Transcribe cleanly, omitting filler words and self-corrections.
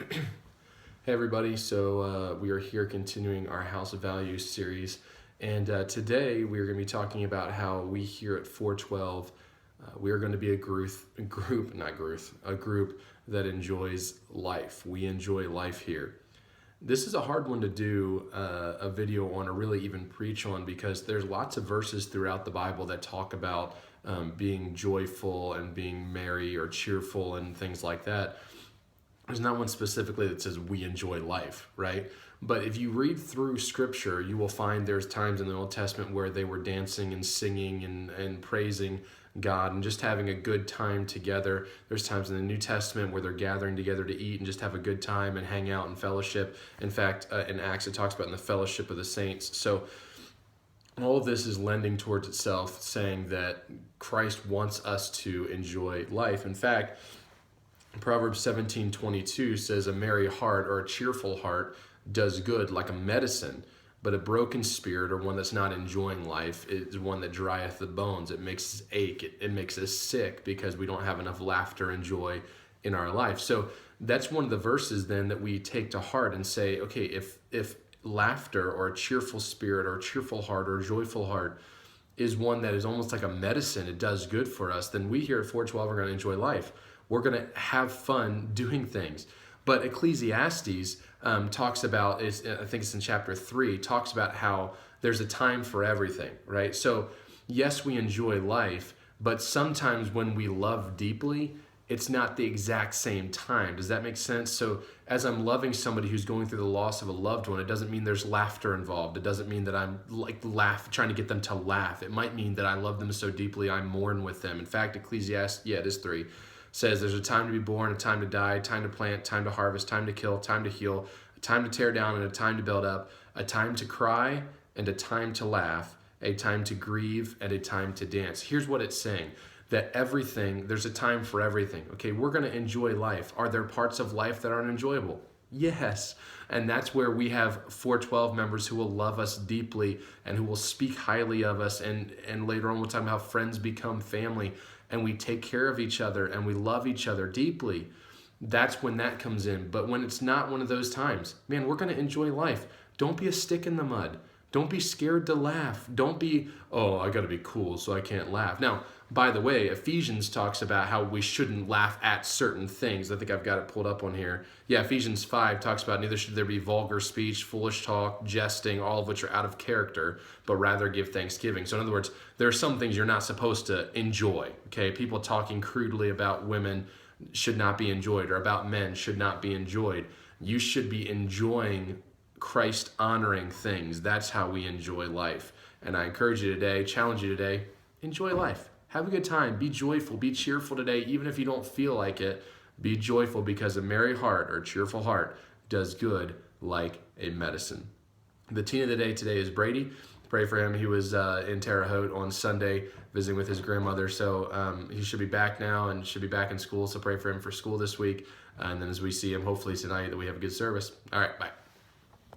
Hey everybody, so we are here continuing our House of Values series, and today we are going to be talking about how we here at 412, we are going to be a group that enjoys life. We enjoy life here. This is a hard one to do a video on or really even preach on because there's lots of verses throughout the Bible that talk about being joyful and being merry or cheerful and things like that. There's not one specifically that says we enjoy life, right? But if you read through scripture, you will find there's times in the Old Testament where they were dancing and singing and praising God and just having a good time together. There's times in the New Testament where they're gathering together to eat and just have a good time and hang out and fellowship. In fact, in Acts, it talks about in the fellowship of the saints. So all of this is lending towards itself, saying that Christ wants us to enjoy life. In fact, Proverbs 17:22 says, a merry heart or a cheerful heart does good like a medicine, but a broken spirit or one that's not enjoying life is one that drieth the bones. It makes us ache. It makes us sick because we don't have enough laughter and joy in our life. So that's one of the verses then that we take to heart and say, okay, if laughter or a cheerful spirit or a cheerful heart or a joyful heart is one that is almost like a medicine, it does good for us, then we here at 412 are going to enjoy life. We're going to have fun doing things. But Ecclesiastes talks about, I think it's in chapter 3, talks about how there's a time for everything, right? So yes, we enjoy life, but sometimes when we love deeply, it's not the exact same time. Does that make sense? So as I'm loving somebody who's going through the loss of a loved one, it doesn't mean there's laughter involved. It doesn't mean that I'm trying to get them to laugh. It might mean that I love them so deeply I mourn with them. In fact, Ecclesiastes, it is 3, says there's a time to be born, a time to die, a time to plant, time to harvest, time to kill, time to heal, a time to tear down and a time to build up, a time to cry and a time to laugh, a time to grieve and a time to dance. Here's what it's saying, that there's a time for everything. Okay, we're going to enjoy life. Are there parts of life that aren't enjoyable? Yes. And that's where we have 412 members who will love us deeply and who will speak highly of us. And later on, we'll talk about how friends become family and we take care of each other and we love each other deeply. That's when that comes in. But when it's not one of those times, man, we're going to enjoy life. Don't be a stick in the mud. Don't be scared to laugh. Don't be, oh, I got to be cool so I can't laugh. Now, by the way, Ephesians talks about how we shouldn't laugh at certain things. I think I've got it pulled up on here. Yeah, Ephesians 5 talks about neither should there be vulgar speech, foolish talk, jesting, all of which are out of character, but rather give thanksgiving. So in other words, there are some things you're not supposed to enjoy. Okay, people talking crudely about women should not be enjoyed, or about men should not be enjoyed. You should be enjoying Christ honoring things. That's how we enjoy life. And I encourage you today, challenge you today, enjoy life. Have a good time. Be joyful. Be cheerful today. Even if you don't feel like it, be joyful because a merry heart or a cheerful heart does good like a medicine. The teen of the day today is Brady. Pray for him. He was in Terre Haute on Sunday visiting with his grandmother. So he should be back now and should be back in school. So pray for him for school this week. And then as we see him, hopefully tonight, that we have a good service. All right, bye.